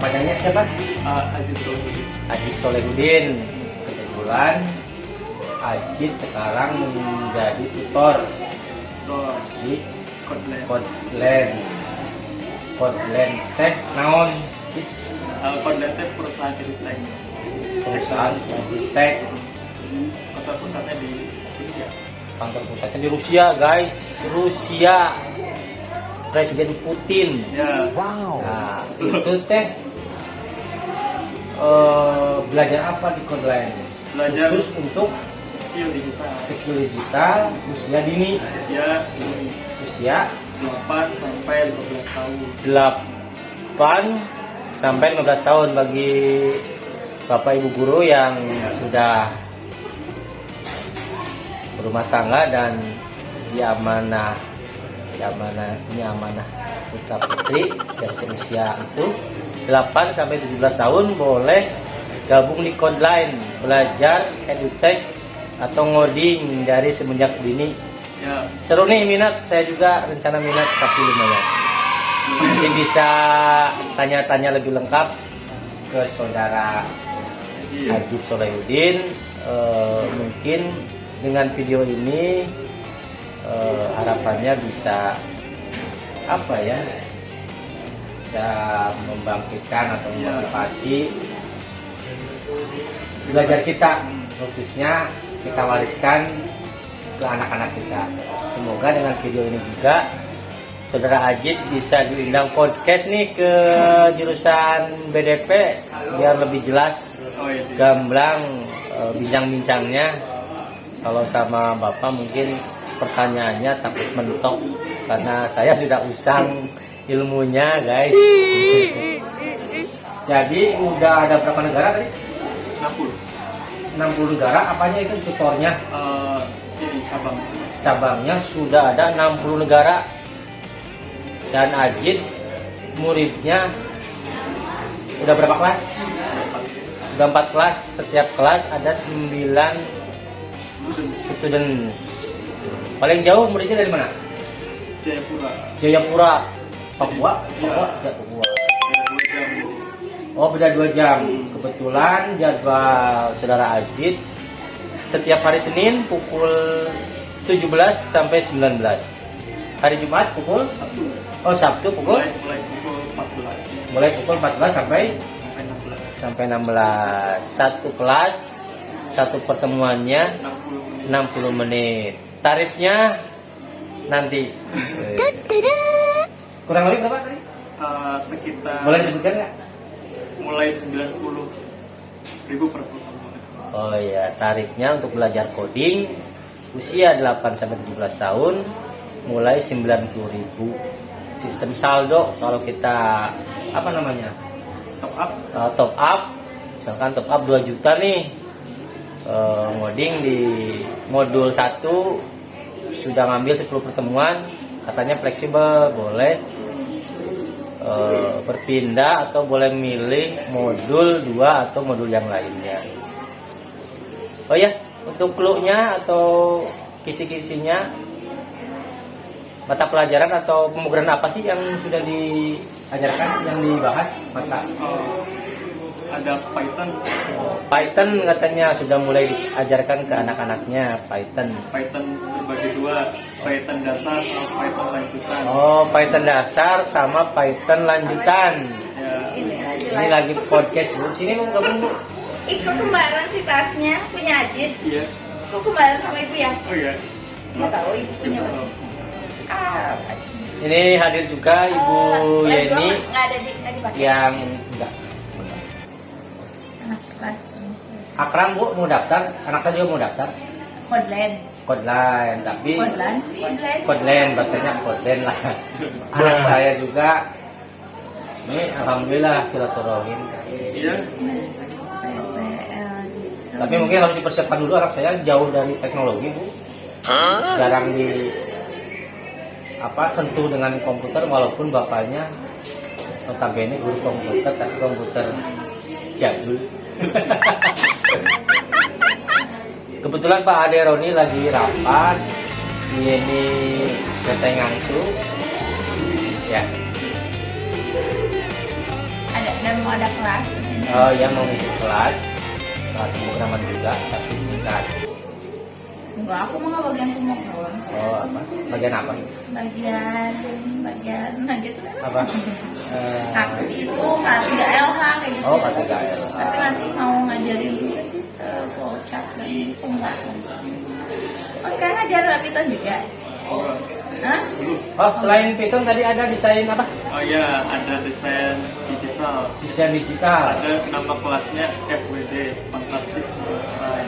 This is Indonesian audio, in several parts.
panjangnya siapa? Ajit Solehudin. Kebetulan Ajit sekarang menjadi tutor di Kodland teh naon? Kodland teh perusahaan editek. Perusahaan editek. Kantor pusatnya di Rusia. Kantor pusatnya di Rusia, guys. Rusia. Presiden Putin. Ya. Wow. Nah, itu teh belajar apa di Kodland? Belajar khusus untuk skill digital usia dini. Usia 8 sampai 15 tahun. 8 sampai 15 tahun bagi Bapak Ibu guru yang sudah berumah tangga dan ini amanah putra putri dari seusia itu 8 sampai 17 tahun boleh gabung di Kodland, belajar edutech atau ngoding dari semenjak dini. Ya. Seru nih, minat, saya juga rencana minat tapi lumayan. Nanti bisa tanya-tanya lebih lengkap ke saudara Ajit Solehudin. Mungkin dengan video ini harapannya bisa bisa membangkitkan atau memotivasi belajar kita, khususnya kita wariskan ke anak-anak kita. Semoga dengan video ini juga saudara Ajit bisa diundang podcast nih ke jurusan BDP biar lebih jelas, gamblang bincang-bincangnya. Kalau sama Bapak mungkin pertanyaannya takut mentok karena saya sudah usang ilmunya, guys. Jadi udah ada berapa negara tadi? 60 negara. Apanya itu tutornya? Ini Cabangnya sudah ada 60 negara. Dan Ajit muridnya udah berapa kelas? Udah 4 kelas. Setiap kelas ada 9 student. Paling jauh muridnya dari mana? Jayapura. Papua. Oh, beda 2 jam. Kebetulan jadwal saudara Ajit setiap hari Senin pukul 17 sampai 19. Hari Jumat pukul Sabtu pukul mulai pukul 14 sampai 16. Satu kelas, satu pertemuannya 60 menit. Tarifnya nanti kurang lebih berapa tadi? Sekitar Boleh disebutkan nggak? mulai 90.000 per pertemuan. Oh iya, tarifnya untuk belajar coding usia 8 sampai 17 tahun mulai 90.000. Sistem saldo kalau kita top up. Misalkan top up 2 juta nih. Ngoding di modul 1 sudah ngambil 10 pertemuan, katanya fleksibel, boleh berpindah atau boleh milih modul 2 atau modul yang lainnya. Oh ya, untuk clue-nya atau kisi-kisinya, mata pelajaran atau pemrograman apa sih yang sudah diajarkan, yang dibahas mata? Ada Python katanya sudah mulai diajarkan ke anak-anaknya. Python terbagi 2, Python dasar sama Python lanjutan. Oh, Python dasar sama Python lanjutan. Ya. Ini lagi podcast, Bu. Sini mau gabung, Bu. Kok kembaran sih tasnya punya Ajit? Iya. Kok kembaran sama ibu ya? Oh iya. Nggak tahu ibu punya apa? Ini hadir juga Ibu Yeni nggak dipakai. yang enggak. Anak kelas Akram, Bu, mau daftar? Anak saya juga mau daftar. Kodland, tapi Kodland bacanya Kodland lah. Anak saya juga. Ini alhamdulillah silaturahim. Iya. Tapi mungkin harus dipersiapkan dulu, anak saya jauh dari teknologi, Bu. Jarang sentuh dengan komputer, walaupun bapaknya notabene guru komputer, tapi komputer jadul. Kebetulan Pak Ade Roni lagi rapat, ini selesai ngangsu, ya. Ada dan mau ada kelas katanya. Oh ya, mau ngisi kelas pemrograman juga, tapi tingkat. Enggak, aku mau nggak bagian pemrograman. Oh, apa? Bagian apa? Bagian nah gitu. Apa? Aku itu K3LH kayak gitu. Oh, K3LH. Tapi nanti mau ngajarin juga sih flowchart dan pemrograman. Oh, sekarang ngajar Python juga? Hah? Oh, selain Python tadi ada desain apa? Oh ya, ada desain digital. Desain digital. Ada nama kelasnya FWD, Fantastic Design.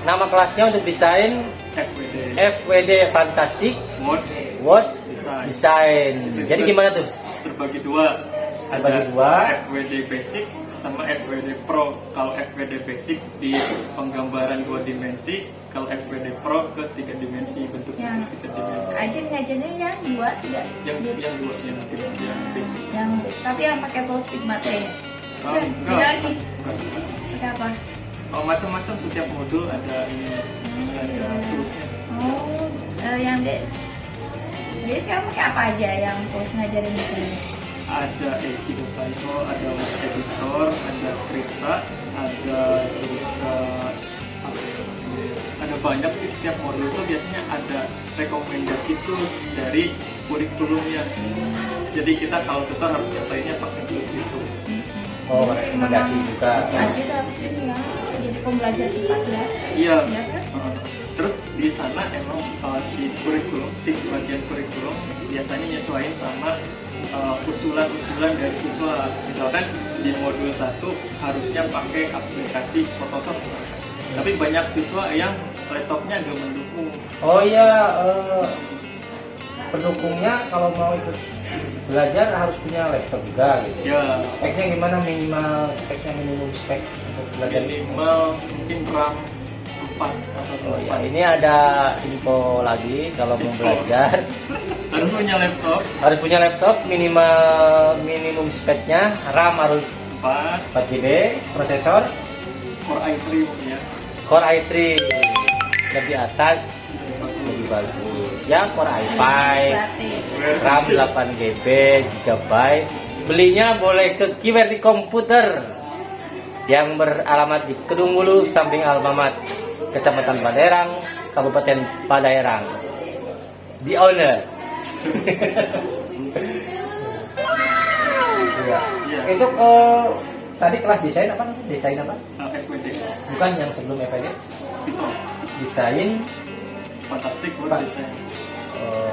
Nama kelasnya untuk desain FWD, FWD Fantastic Mode Word Design. Design. Jadi gimana tuh? Terbagi dua. Terbagi Ada dua. FWD Basic sama FWD Pro. Kalau FWD Basic di penggambaran 2 dimensi, kalau FWD Pro ke 3 dimensi, bentuknya Yang 3 dimensi. ngajarnya yang 2 tidak? Yang dua yang basic. Yang tapi yang pakai full stigmata ya? Oh, Beda enggak. lagi. Pakai apa? Oh, macam-macam, setiap modul ada ini, ada toolsnya. Oh, yang des. Jadi sekarang pakai apa aja yang terus ngajarin di sini? Ada Ejidopaico, ada web editor, ada Krita, ada juga ada banyak sih. Setiap modul itu biasanya ada rekomendasi tools dari kurikulumnya. Jadi kita kalau tutor harus nyatainnya pakai tools itu. Oh, rekomendasi juga. Aja tuh harus ini ya, jadi pembelajar cepat ya. Iya. Iya kan? Terus di sana emang si kurikulum, tim bagian kurikulum biasanya nyesuaiin sama usulan-usulan dari siswa. Misalkan di modul 1 harusnya pakai aplikasi Photoshop. Tapi banyak siswa yang laptopnya nggak mendukung. Oh iya, pendukungnya kalau mau ikut belajar harus punya laptop juga gitu. Ya, Speknya gimana, minimal speknya, minimum spek untuk belajar? minimal mungkin RAM 4 atau Oh ya, 4. ini ada info lagi kalau mau belajar Harus punya laptop harus punya laptop, minimum speknya RAM harus 4, 4 GB, prosesor Core i3 ya. Core i3 lebih atas lebih bagus. Ya, Core i5, RAM 8 GB, belinya boleh ke QWERTY Komputer yang beralamat di Kedung Mulu, samping Almamat, Kecamatan Paderang, Kabupaten Padaerang. The owner. Ya. Iya. Itu tadi kelas desain apa? Desain apa? FWD Bukan yang sebelum FPD. Python Desain Fantastic Word Pak. Design.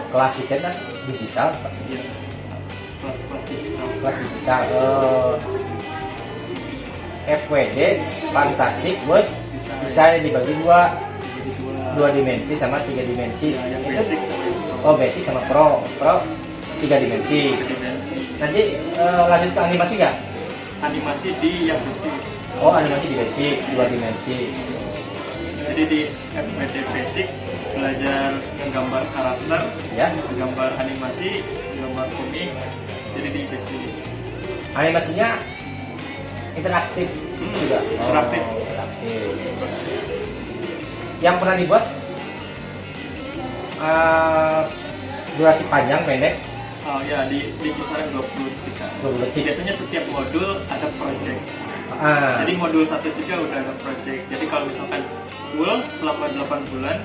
Kelas desain kan digital, Pak. Iya. Kelas digital. Kelas digital. FWD Fantastic Word Design dibagi Jadi dua dimensi sama 3 dimensi. Ya, yang Itu- basic sama yang pro. Oh, basic sama pro 3 dimensi. 3 dimensi. Nanti lanjut ke animasi nggak? Animasi di yang basic. Oh, animasi di basic 2 dimensi. Jadi di FWD Basic belajar menggambar karakter, Ya, menggambar animasi, menggambar komik. Jadi di basic. animasinya interaktif juga. interaktif. Oh, interaktif. Yang pernah dibuat durasi panjang, pendek, Oh ya, di kisaran 20 detik. 20 detik. Biasanya setiap modul ada project. Ah, Jadi modul 1 juga udah ada project. Jadi kalau misalkan full selama 8 bulan,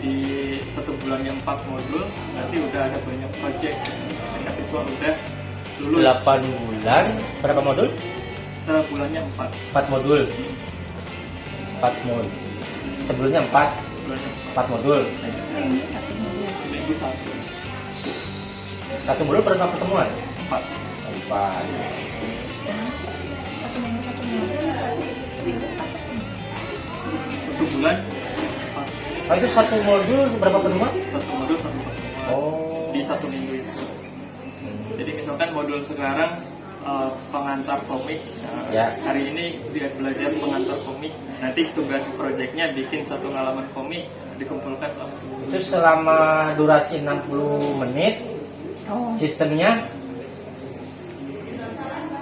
di 1 bulannya 4 modul, nanti udah ada banyak project. Sehingga siswa udah lulus. 8 bulan, berapa modul? Sebulannya 4. 4 modul. 4 modul. Sebelumnya 4 Sebulannya modul. Berarti seminggu satu modul. seminggu 1. Satu modul berapa pertemuan? 4. 4. Satu minggu satu modul. Berarti seminggu 4 ketemu. 1 bulan 4. Oh, itu satu modul berapa pertemuan? 1 modul 1 pertemuan. Oh. Di 1 minggu itu. Jadi misalkan modul sekarang pengantar komik. Nah, Ya. hari ini dia belajar pengantar komik. Nanti tugas proyeknya bikin 1 halaman komik, dikumpulkan sama semua. Itu selama durasi 60 menit. Oh. Sistemnya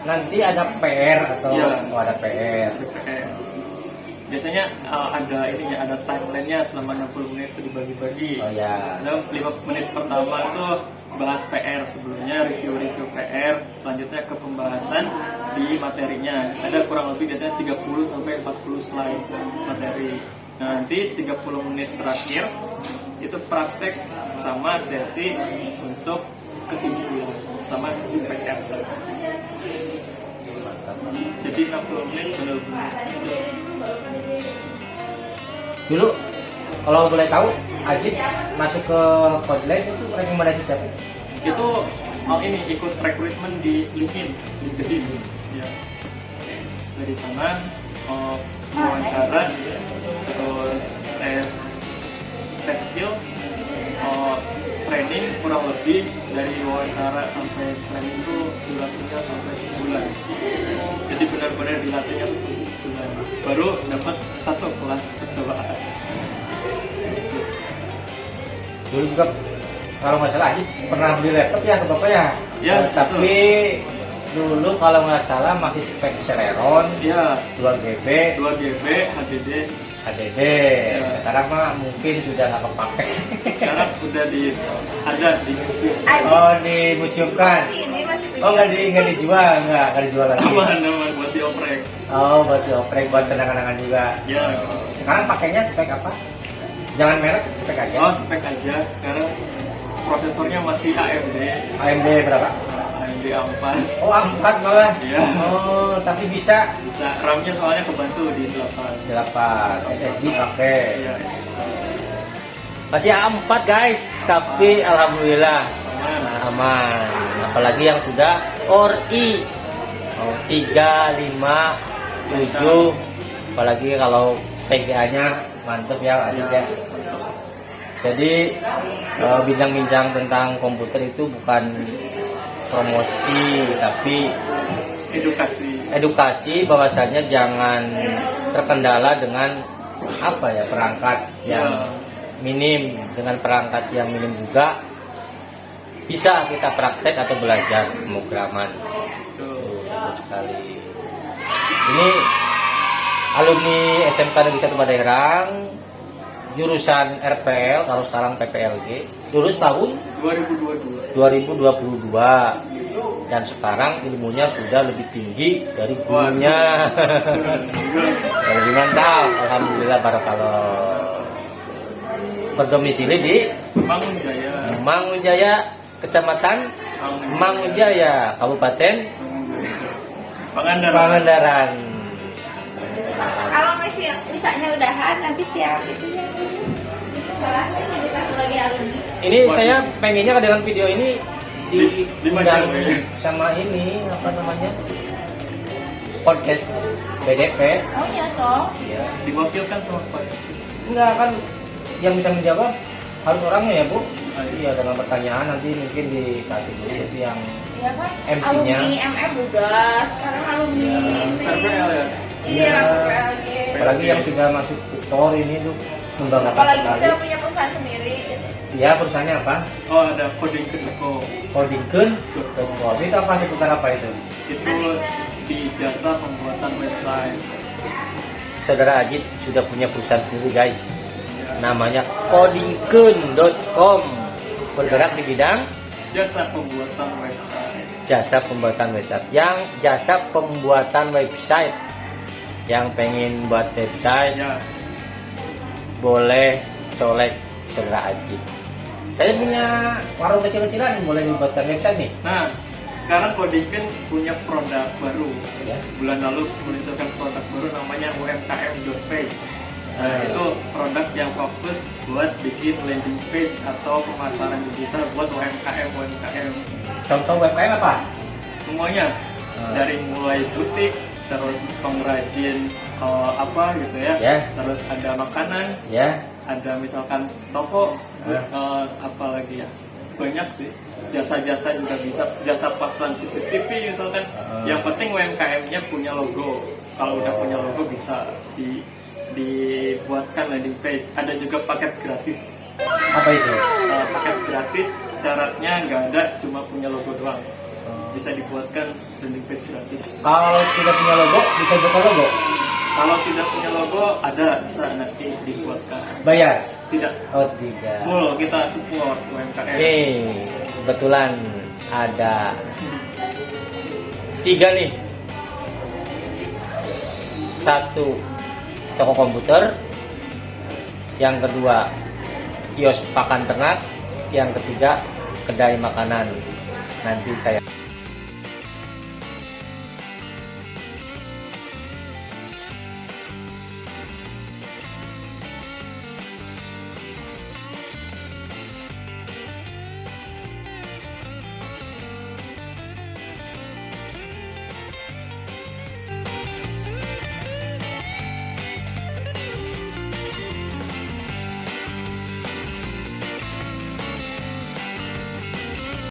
nanti ada PR atau Iya. ada PR. biasanya ada ininya, ada timelinenya selama 60 menit itu dibagi-bagi. Oh ya. Dalam 5 menit pertama tuh bahas PR sebelumnya, review PR, selanjutnya ke pembahasan di materinya. Ada kurang lebih biasanya 30 sampai 40 slide materi. Nah, nanti 30 menit terakhir itu praktek sama sesi untuk kesimpulan sama sesi PR. Jadi 60 menit benar-benar. Dulu kalau boleh tahu, Ajit masuk ke Codelight itu rekomendasi siapa? Itu ini ikut rekrutmen di LinkedIn. Ya. Dari sana wawancara, terus tes skill, training kurang lebih dari wawancara sampai training itu durasinya sampai sebulan. Jadi benar-benar dilatihnya sebulan. Baru dapat 1 kelas kekebalan. Dulu juga kalau nggak salah Ajit pernah beli laptop ya ke bapak ya? Ya, tapi dulu kalau nggak salah masih spek Celeron, Ya, 2 GB, 2 GB HDD. HDD. Ya. Sekarang mah mungkin sudah nggak kepake. Sekarang udah ada di museum. Oh, dimuseumkan. Masih punya. Oh, nggak dijual lagi. Aman buat dioprek. Oh, buat dioprek, buat kenang-kenangan juga. Ya. Sekarang pakainya spek apa? Jangan merek, spek aja. Oh, spek aja. Sekarang prosesornya masih AMD. AMD berapa? AMD A4. Oh, A4 malah. Iya. Oh, tapi bisa Bisa RAM-nya soalnya kebantu di 8. 8 SSD pakai. Iya. Masih A4 guys, tapi alhamdulillah Aman. aman. Apalagi yang sudah Core i 3, 5, 7. Apalagi kalau VGA-nya mantep ya, Adit ya. Jadi bincang-bincang tentang komputer itu bukan promosi, tapi edukasi bahwasannya jangan terkendala dengan apa ya, perangkat yang minim. Dengan perangkat yang minim juga bisa kita praktek atau belajar pemrograman. Betul sekali. Ini alumni SMK Negeri 1 Padalarang, jurusan RPL, kalau sekarang PPLG, lulus tahun 2022 dan sekarang ilmunya sudah lebih tinggi dari gurunya. Lebih mantap, alhamdulillah, barakallah. Berdomisili di Mangunjaya, Kecamatan Mangunjaya, Kabupaten Pangandaran. Kalau misalnya udahan nanti siap itu ya. Bahasanya kita sebagai alumni. Ini saya pengennya dengan video ini diundang ya. sama ini apa namanya, podcast BDP. Oh ya, so. Ya. Diwakilkan sama Pak. Enggak kan, yang bisa menjawab harus orangnya ya Bu. Iya, dengan pertanyaan nanti mungkin dikasih dulu itu yang Iya kan? MC-nya. Alumni MM udah, sekarang alumni ini. RPL ya. Iya, Ya. PLG. Apalagi yang sudah masuk tutor ini tuh membanggakan Apalagi sekali. udah punya perusahaan sendiri. Ya, perusahaannya apa? Oh, ada coding.co. Codingkeun.com. Itu apa, seputar apa itu? Itu di jasa pembuatan website. Saudara Ajit sudah punya perusahaan sendiri guys, namanya codingkeun.com, bergerak di bidang Jasa pembuatan website. jasa pembuatan website. Yang pengen buat website Ya. boleh colek Saudara Ajit. Saya punya warung kecil-kecilan, boleh dibuatkan website nih. Nah, sekarang Codingkeun punya produk baru. Ya. Bulan lalu meluncurkan produk baru namanya umkm.page. Nah, itu produk yang fokus buat bikin landing page atau pemasaran digital buat UMKM. Contoh website apa? Semuanya, dari mulai butik, terus pengrajin apa gitu ya. Ya. Terus ada makanan, Ya. ada misalkan toko, Ya. apa lagi ya, banyak sih. Jasa-jasa juga bisa, jasa pasang CCTV misalkan. Yang penting UMKM-nya punya logo. Kalau udah punya logo bisa dibuatkan landing page. Ada juga paket gratis. Apa itu? Paket gratis syaratnya nggak ada, cuma punya logo doang. Bisa dibuatkan landing page gratis. Kalau tidak punya logo, bisa buat logo. Kalau tidak punya logo ada bisa nanti dibuatkan. Bayar? Tidak, Oh tidak. full kita support UMKM. Nih, kebetulan ada 3 nih. 1 toko komputer, yang kedua kios pakan ternak, yang ketiga kedai makanan. Nanti saya